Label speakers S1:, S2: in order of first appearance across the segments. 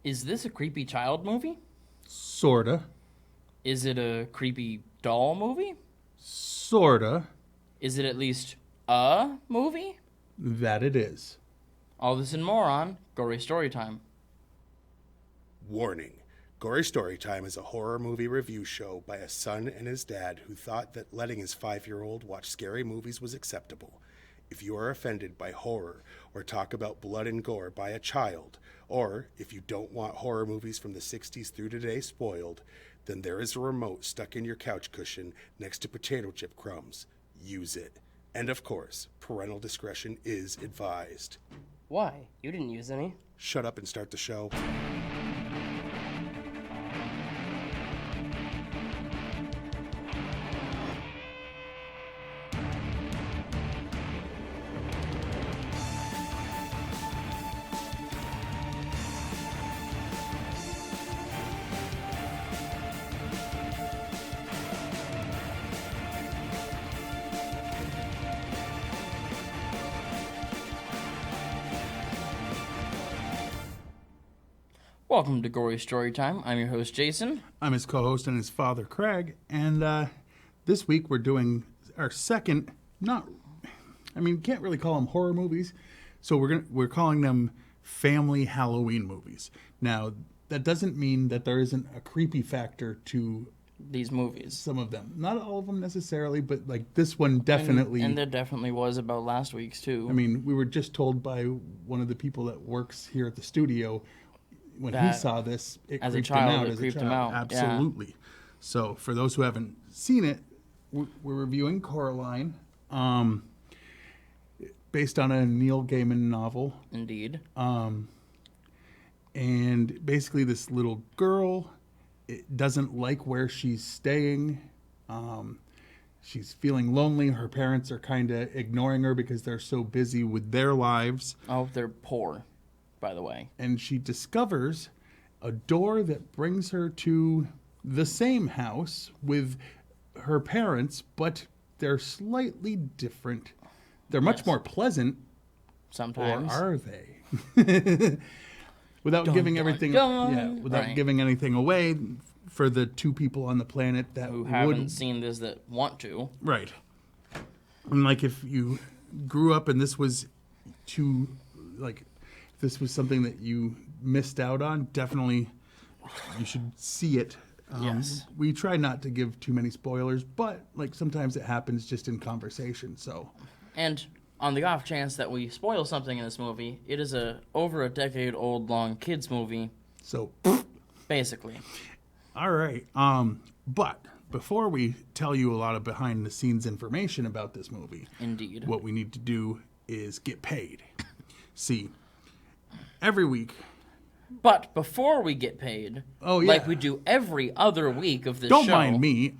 S1: Is this a creepy child movie?
S2: Sorta.
S1: Is it a creepy doll movie?
S2: Sorta.
S1: Is it at least a movie?
S2: That it is.
S1: All this and more on Gory Storytime.
S3: Warning. Gory Storytime is a horror movie review show by a son and his dad who thought that letting his 5-year-old watch scary movies was acceptable. If you are offended by horror or talk about blood and gore by a child, or if you don't want horror movies from the 60s through today spoiled, then there is a remote stuck in your couch cushion next to potato chip crumbs. Use it. And of course, parental discretion is advised.
S4: Why? You didn't use any.
S3: Shut up and start the show.
S1: Welcome to Gory Storytime. I'm your host, Jason.
S2: I'm his co-host and his father, Craig. And this week we're doing our second, can't really call them horror movies. So we're calling them family Halloween movies. Now, that doesn't mean that there isn't a creepy factor to
S1: These movies.
S2: some of them. Not all of them necessarily, but like this one definitely.
S1: And there definitely was about last week's, too.
S2: I mean, we were just told by one of the people that works here at the studio when he saw this, it
S1: as a
S2: creeped
S1: child,
S2: him out.
S1: it
S2: As
S1: creeped
S2: a
S1: him
S2: child.
S1: out.
S2: Absolutely. Yeah. So for those who haven't seen it, we're reviewing Coraline, based on a Neil Gaiman novel.
S1: Indeed.
S2: And basically this little girl doesn't like where she's staying. She's feeling lonely. Her parents are kind of ignoring her because they're so busy with their lives.
S1: Oh, they're poor, by the way.
S2: And she discovers a door that brings her to the same house with her parents, but they're slightly different. They're much more pleasant.
S1: Sometimes.
S2: Or are they? Without giving everything,
S1: Right.
S2: giving anything away for the two people on the planet that
S1: Who haven't seen this that want to.
S2: Right. And like if you grew up and this was this was something that you missed out on, definitely you should see it.
S1: Yes.
S2: We try not to give too many spoilers, but like sometimes it happens just in conversation. So.
S1: And on the off chance that we spoil something in this movie, it is over a decade-old long kids movie.
S2: So.
S1: Basically.
S2: All right. But before we tell you a lot of behind-the-scenes information about this movie,
S1: Indeed.
S2: what we need to do is get paid. See, every week.
S1: But before we get paid, like we do every other week of this show.
S2: Don't mind me.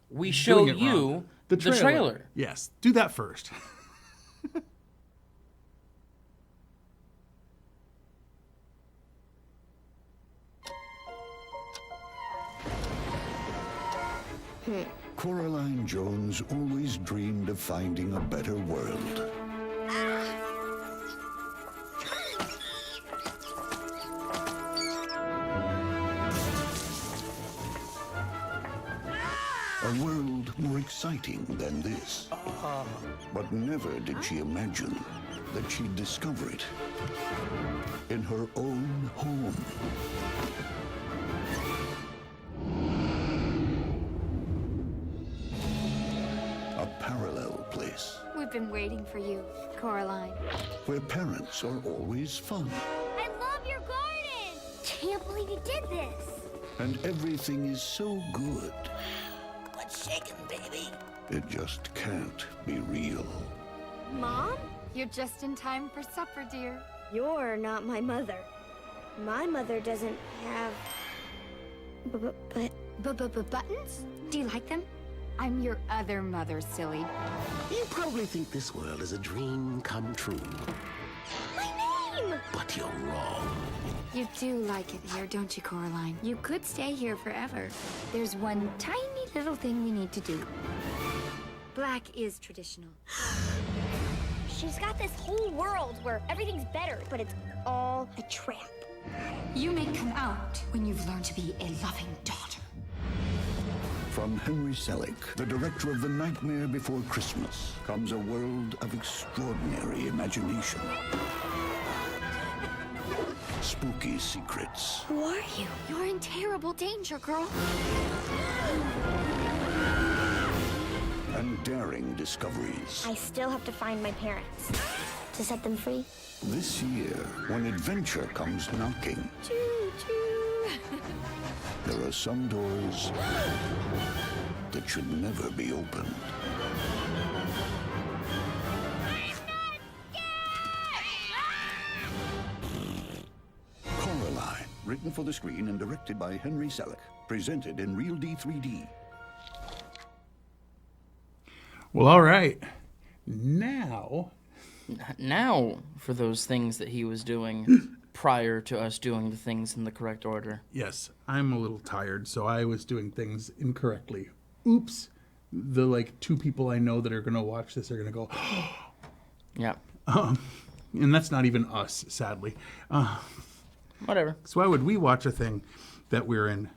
S1: We show
S2: doing it
S1: you
S2: wrong.
S1: the trailer.
S2: Yes, do that first.
S5: Coraline Jones always dreamed of finding a better world. A world more exciting than this. But never did she imagine that she'd discover it in her own home. A parallel place.
S6: We've been waiting for you, Coraline.
S5: Where parents are always fun.
S6: I love your garden! Can't believe you did this!
S5: And everything is so good.
S6: What's shaking, baby?
S5: It just can't be real.
S6: Mom? You're just in time for supper, dear.
S7: You're not my mother. My mother doesn't have...
S6: Buttons? Do you like them? I'm your other mother, silly.
S8: You probably think this world is a dream come true.
S6: My name!
S8: But you're wrong.
S6: You do like it here, don't you, Coraline? You could stay here forever. There's one tiny little thing we need to do. Black is traditional.
S7: She's got this whole world where everything's better, but it's all a trap.
S6: You may come out when you've learned to be a loving daughter.
S5: From Henry Selick, the director of The Nightmare Before Christmas, comes a world of extraordinary imagination. Spooky secrets.
S6: Who are you? You're in terrible danger, girl.
S5: And daring discoveries.
S7: I still have to find my parents. To set them free?
S5: This year, when adventure comes knocking,
S6: Choo-choo.
S5: there are some doors that should never be opened. Coraline, written for the screen and directed by Henry Selick, presented in Real D 3D.
S2: Well, all right. Now,
S1: For those things that he was doing prior to us doing the things in the correct order.
S2: yes, I'm a little tired, so I was doing things incorrectly. Oops. The two people I know that are going to watch this are going to go,
S1: Yeah.
S2: and that's not even us, sadly.
S1: Whatever.
S2: So why would we watch a thing that we're in?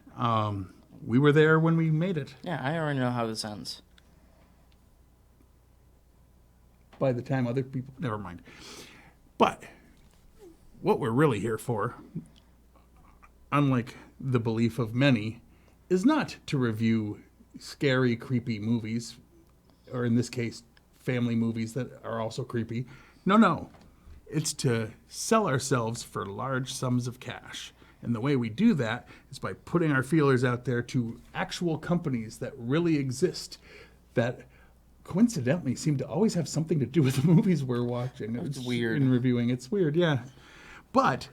S2: We were there when we made it.
S1: Yeah, I already know how this ends.
S2: By the time other people, never mind. But what we're really here for, unlike the belief of many, is not to review scary, creepy movies, or in this case, family movies that are also creepy. No. It's to sell ourselves for large sums of cash. And the way we do that is by putting our feelers out there to actual companies that really exist, that coincidentally seem to always have something to do with the movies we're watching.
S1: It's weird.
S2: And reviewing. It's weird, yeah. But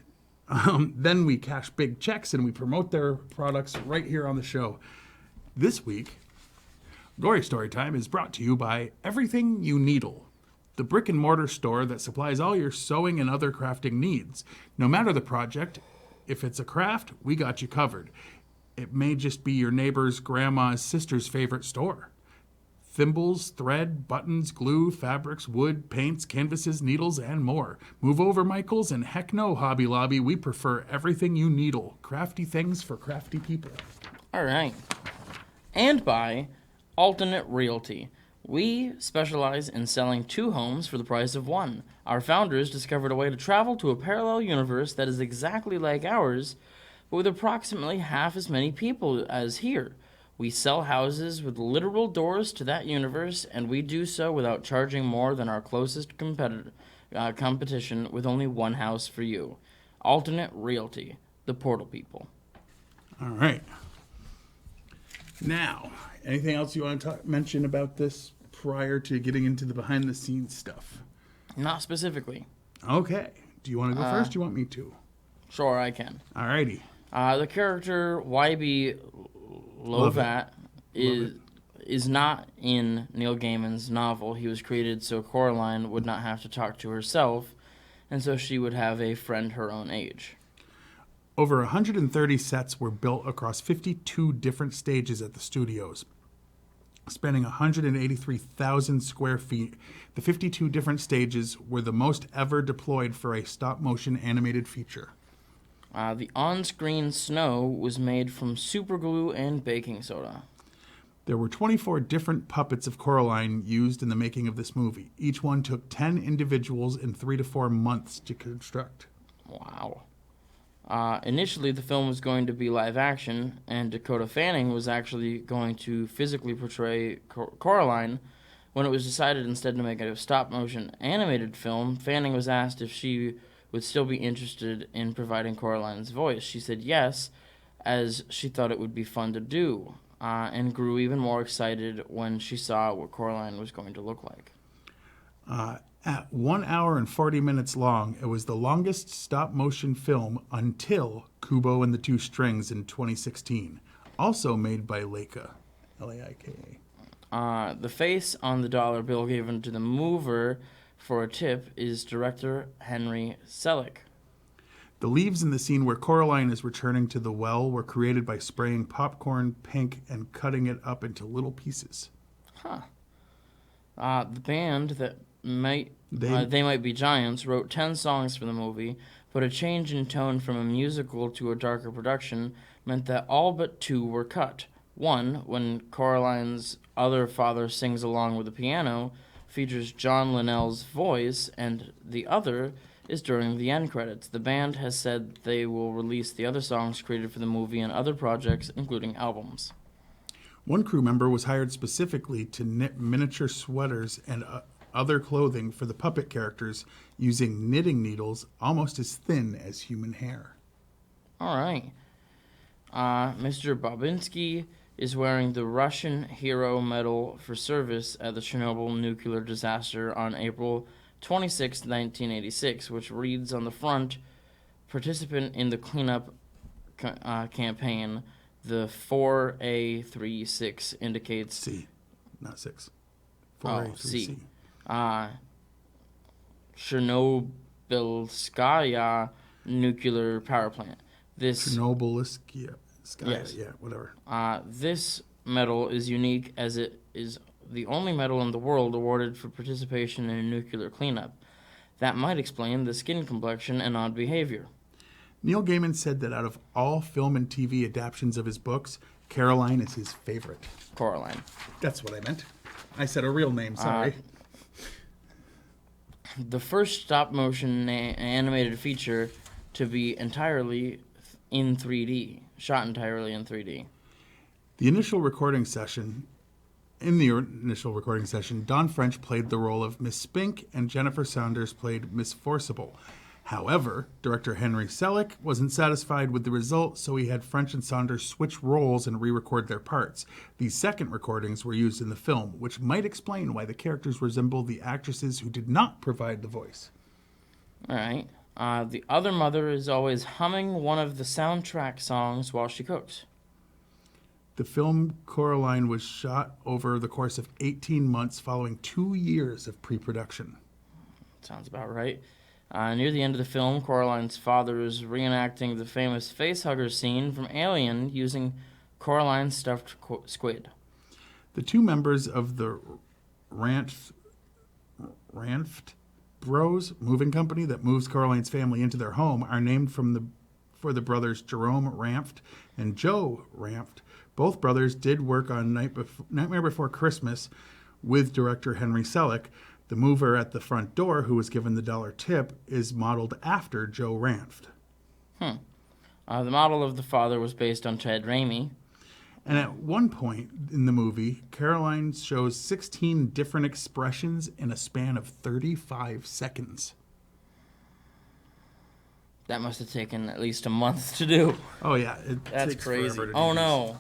S2: then we cash big checks and we promote their products right here on the show. This week, Gory Storytime is brought to you by Everything You Needle, the brick and mortar store that supplies all your sewing and other crafting needs. No matter the project, if it's a craft, we got you covered. It may just be your neighbor's grandma's sister's favorite store. Thimbles, thread, buttons, glue, fabrics, wood, paints, canvases, needles, and more. Move over, Michaels, and heck no, Hobby Lobby. We prefer Everything You Needle. Crafty things for crafty people.
S1: All right. And by Alternate Realty. We specialize in selling 2 homes for the price of 1. Our founders discovered a way to travel to a parallel universe that is exactly like ours, but with approximately half as many people as here. We sell houses with literal doors to that universe, and we do so without charging more than our closest competition with only 1 house for you. Alternate Realty, the Portal People.
S2: All right. Now, anything else you want to mention about this prior to getting into the behind-the-scenes stuff?
S1: Not specifically.
S2: Okay. Do you want to go first? Do you want me to?
S1: Sure, I can.
S2: All righty.
S1: The character YB Lovat is not in Neil Gaiman's novel. He was created so Coraline would not have to talk to herself, and so she would have a friend her own age.
S2: Over 130 sets were built across 52 different stages at the studios, spanning 183,000 square feet. The 52 different stages were the most ever deployed for a stop-motion animated feature.
S1: The on-screen snow was made from superglue and baking soda.
S2: There were 24 different puppets of Coraline used in the making of this movie. Each one took 10 individuals and 3 to 4 months to construct.
S1: Wow. Initially, the film was going to be live action, and Dakota Fanning was actually going to physically portray Coraline. When it was decided instead to make a stop-motion animated film, Fanning was asked if she would still be interested in providing Coraline's voice. She said yes, as she thought it would be fun to do, and grew even more excited when she saw what Coraline was going to look like.
S2: At 1 hour and 40 minutes long, it was the longest stop-motion film until Kubo and the Two Strings in 2016, also made by Leica, Laika.
S1: The face on the dollar bill given to the mover for a tip is director Henry Selick.
S2: The leaves in the scene where Coraline is returning to the well were created by spraying popcorn pink and cutting it up into little pieces.
S1: The band that They Might Be Giants wrote 10 songs for the movie, but a change in tone from a musical to a darker production meant that all but 2 were cut. One, when Coraline's other father sings along with the piano, features John Linnell's voice, and the other is during the end credits. The band has said they will release the other songs created for the movie and other projects, including albums.
S2: One crew member was hired specifically to knit miniature sweaters and other clothing for the puppet characters using knitting needles almost as thin as human hair.
S1: All right. Mr. Babinski is wearing the Russian Hero Medal for service at the Chernobyl nuclear disaster on April 26, 1986, which reads on the front, participant in the cleanup campaign. The 4A36 indicates...
S2: C, not 6.
S1: Oh,
S2: 4A3C.
S1: C. Chernobylskaya nuclear power plant.
S2: Chernobylskaya,
S1: Yes.
S2: yeah, whatever.
S1: This medal is unique as it is the only medal in the world awarded for participation in a nuclear cleanup. That might explain the skin complexion and odd behavior.
S2: Neil Gaiman said that out of all film and TV adaptations of his books, Coraline is his favorite.
S1: Coraline.
S2: That's what I meant. I said a real name, sorry.
S1: The first stop-motion animated feature to be entirely in 3D, shot entirely in 3D.
S2: In the initial recording session, Dawn French played the role of Miss Spink and Jennifer Saunders played Miss Forcible. However, director Henry Selick wasn't satisfied with the result, so he had French and Saunders switch roles and re-record their parts. These second recordings were used in the film, which might explain why the characters resemble the actresses who did not provide the voice.
S1: All right. The other mother is always humming one of the soundtrack songs while she cooks.
S2: The film Coraline was shot over the course of 18 months following 2 years of pre-production.
S1: Sounds about right. Near the end of the film, Coraline's father is reenacting the famous facehugger scene from Alien using Coraline's stuffed squid.
S2: The 2 members of the Ranft Bros moving company that moves Coraline's family into their home are named for the brothers Jerome Ranft and Joe Ranft. Both brothers did work on Nightmare Before Christmas with director Henry Selick. The mover at the front door, who was given the $1 tip, is modeled after Joe Ranft.
S1: The model of the father was based on Ted Raimi.
S2: And at one point in the movie, Coraline shows 16 different expressions in a span of 35 seconds.
S1: That must have taken at least a month to do.
S2: Oh, yeah.
S1: That's
S2: takes
S1: crazy.
S2: forever to do
S1: Oh,
S2: this.
S1: no.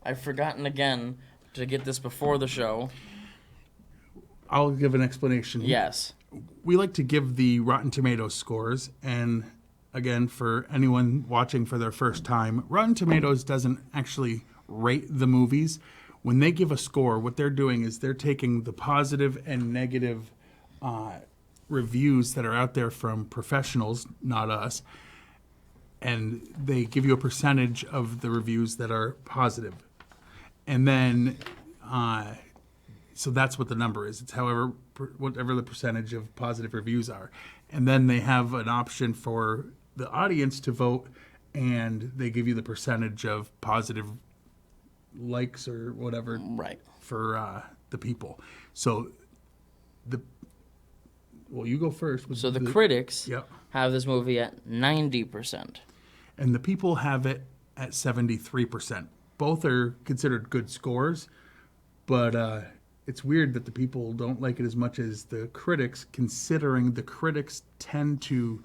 S1: I've forgotten again to get this before the show.
S2: I'll give an explanation.
S1: Yes.
S2: We like to give the Rotten Tomatoes scores, and again, for anyone watching for their first time, Rotten Tomatoes doesn't actually rate the movies. When they give a score, what they're doing is they're taking the positive and negative reviews that are out there from professionals, not us, and they give you a percentage of the reviews that are positive. And then... so that's what the number is. It's whatever the percentage of positive reviews are. And then they have an option for the audience to vote, and they give you the percentage of positive likes or whatever for the people. So you go first.
S1: So the critics
S2: Yep.
S1: have this movie at 90%.
S2: And the people have it at 73%. Both are considered good scores, but it's weird that the people don't like it as much as the critics, considering the critics tend to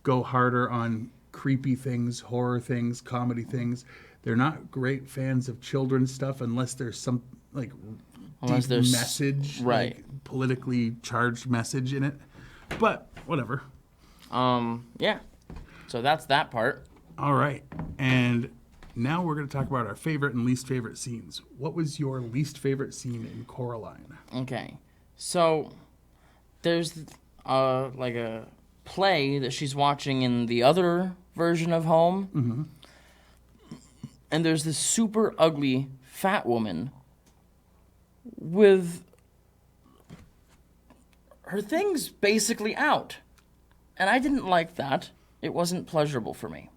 S2: go harder on creepy things, horror things, comedy things. They're not great fans of children's stuff unless there's some deep message,
S1: right,
S2: politically charged message in it. But whatever.
S1: Yeah. So that's that part.
S2: All right. And now we're going to talk about our favorite and least favorite scenes. What was your least favorite scene in Coraline?
S1: Okay. So there's a play that she's watching in the other version of Home.
S2: Mm-hmm.
S1: And there's this super ugly fat woman with her things basically out. And I didn't like that. It wasn't pleasurable for me.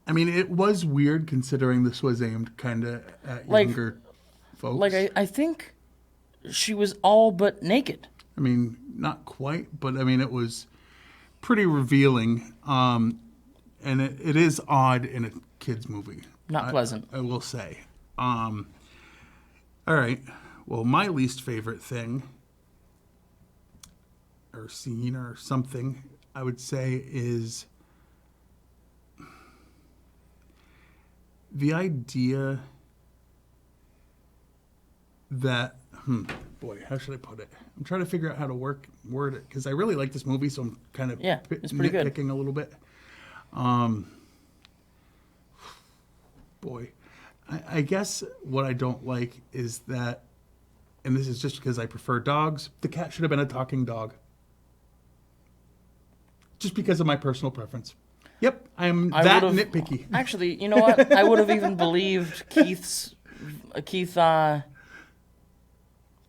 S2: I mean, it was weird considering this was aimed kind of at younger folks.
S1: Like, I think she was all but naked.
S2: I mean, not quite, but I mean, it was pretty revealing. And it is odd in a kid's movie.
S1: Not pleasant.
S2: I will say. All right. Well, my least favorite thing or scene or something, I would say, is the idea that, boy, how should I put it? I'm trying to figure out how to word it, because I really like this movie, so I'm kind of
S1: it's pretty good.
S2: nitpicking a little bit. Boy, I guess what I don't like is that, and this is just because I prefer dogs, the cat should have been a talking dog. Just because of my personal preference. Yep, I'm that nitpicky.
S1: Actually, you know what? I would have even believed Keith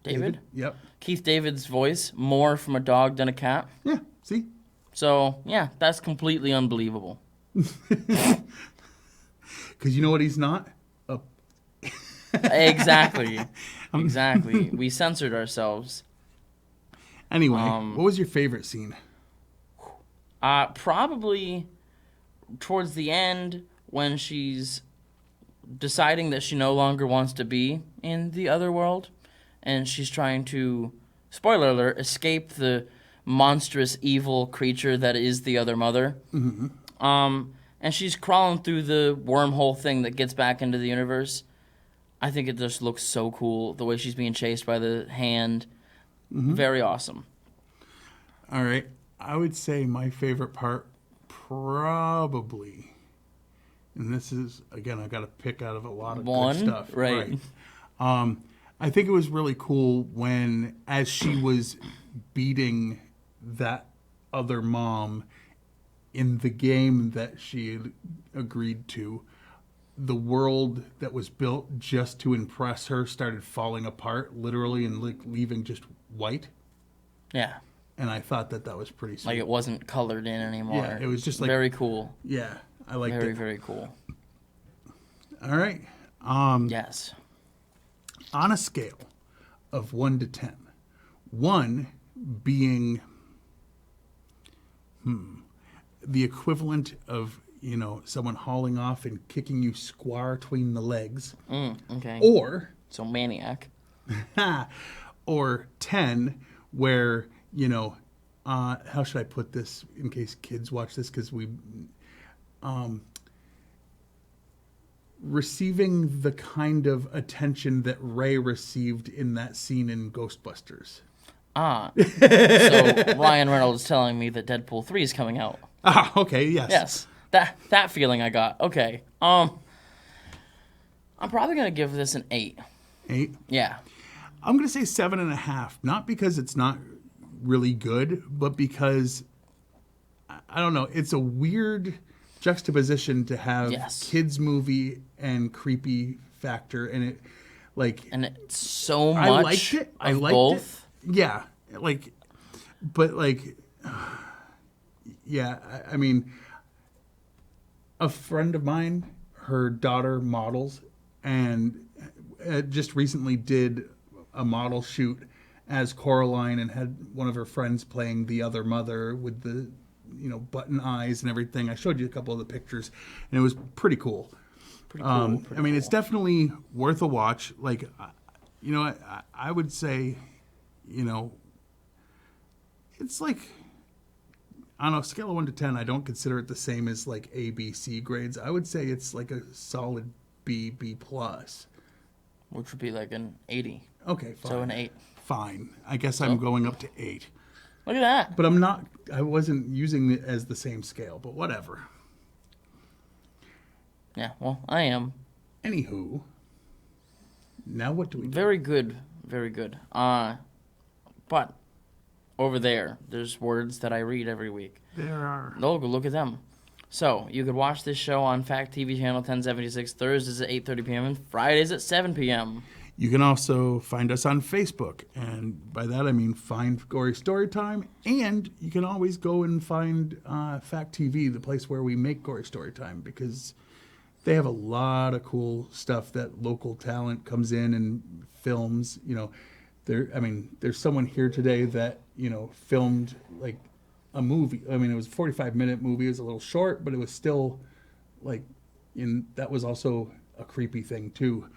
S1: David?
S2: Yep.
S1: Keith David's voice more from a dog than a cat.
S2: Yeah, see?
S1: So, yeah, that's completely unbelievable.
S2: Because you know what he's not?
S1: Exactly. Exactly. We censored ourselves.
S2: Anyway, what was your favorite scene?
S1: Probably towards the end when she's deciding that she no longer wants to be in the other world, and she's trying to, spoiler alert, escape the monstrous evil creature that is the other mother.
S2: Mm-hmm.
S1: And she's crawling through the wormhole thing that gets back into the universe. I think it just looks so cool, the way she's being chased by the hand. Mm-hmm. Very awesome.
S2: All right. I would say my favorite part probably, and this is, again, I got to pick out of a lot of good stuff.
S1: Right.
S2: I think it was really cool when, as she was beating that other mom in the game that she agreed to, the world that was built just to impress her started falling apart, literally, and leaving just white.
S1: Yeah.
S2: And I thought that was pretty sweet.
S1: Like it wasn't colored in anymore.
S2: Yeah, it was just like...
S1: Very cool.
S2: Yeah, I liked it.
S1: Very, very cool.
S2: All right.
S1: Yes.
S2: On a scale of 1 to 10, 1 being the equivalent of, someone hauling off and kicking you square between the legs.
S1: Okay.
S2: Or...
S1: So maniac.
S2: Or 10, where... how should I put this in case kids watch this? Because receiving the kind of attention that Ray received in that scene in Ghostbusters.
S1: So Ryan Reynolds telling me that Deadpool 3 is coming out.
S2: Okay, yes.
S1: Yes, that feeling I got. Okay, I'm probably gonna give this an 8.
S2: 8?
S1: Yeah.
S2: I'm gonna say 7.5. Not because it's not really good, but because I don't know, it's a weird juxtaposition to have kids movie and creepy factor, and it
S1: it's so much.
S2: I liked it. I liked
S1: both.
S2: It. Yeah, I mean, a friend of mine, her daughter models, and just recently did a model shoot as Coraline and had one of her friends playing the other mother with the, button eyes and everything. I showed you a couple of the pictures, and it was pretty cool. It's definitely worth a watch. Like, I would say, it's like, on a scale of 1 to 10, I don't consider it the same as like A, B, C grades. I would say it's like a solid B, B+.
S1: Which would be like an 80.
S2: Okay, fine.
S1: So an 8.
S2: Fine. I guess I'm going up to 8.
S1: Look at that.
S2: But I wasn't using it as the same scale, but whatever.
S1: Yeah, well, I am.
S2: Anywho, now what do we do?
S1: Very good. Very good. But over there's words that I read every week.
S2: There are.
S1: Oh, go look at them. So, you could watch this show on Fact TV channel 1076 Thursdays at 8:30 p.m. and Fridays at 7 p.m.
S2: You can also find us on Facebook, and by that I mean find Gory Storytime, and you can always go and find Fact TV, the place where we make Gory Storytime, because they have a lot of cool stuff that local talent comes in and films. There's someone here today that filmed like a movie. I mean, it was a 45-minute movie. It was a little short, but it was still like, that was also a creepy thing too.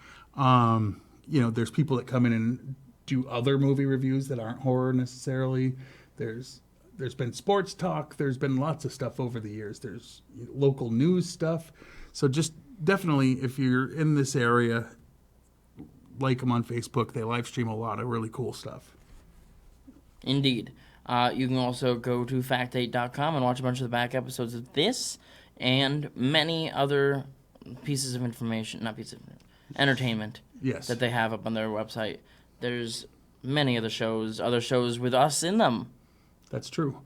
S2: There's people that come in and do other movie reviews that aren't horror necessarily. There's been sports talk. There's been lots of stuff over the years. There's local news stuff. So just definitely, if you're in this area, like them on Facebook. They live stream a lot of really cool stuff.
S1: Indeed. You can also go to fact8.com and watch a bunch of the back episodes of this and many other pieces of information, entertainment.
S2: Yes.
S1: That they have up on their website. There's many other shows with us in them.
S2: That's true.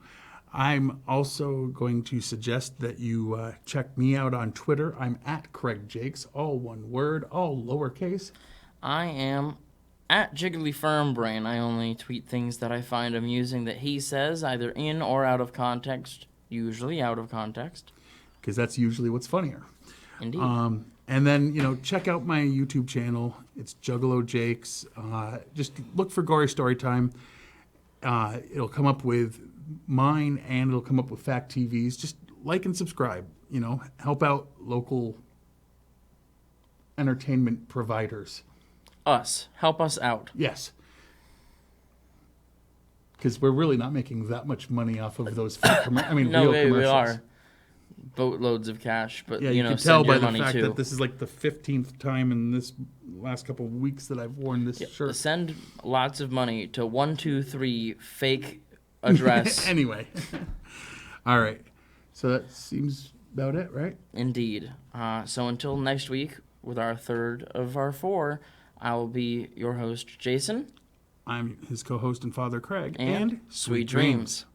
S2: I'm also going to suggest that you check me out on Twitter. I'm at Craig Jakes, all one word, all lowercase.
S1: I am at Jiggly Firmbrain. I only tweet things that I find amusing that he says, either in or out of context, usually out of context.
S2: Because that's usually what's funnier.
S1: Indeed.
S2: And then, check out my YouTube channel. It's Juggalo Jakes. Just look for Gory Storytime. It'll come up with mine and it'll come up with Fact TV's. Just like and subscribe. Help out local entertainment providers.
S1: Us. Help us out.
S2: Yes. Because we're really not making that much money off of those real commercials.
S1: We are. Boatloads of cash, but
S2: you can tell by the fact that this is like the 15th time in this last couple of weeks that I've worn this shirt.
S1: Send lots of money to 123 fake address.
S2: Anyway. All right. So that seems about it, right?
S1: Indeed. So until next week with our third of our four, I will be your host, Jason.
S2: I'm his co-host and father, Craig.
S1: And sweet dreams.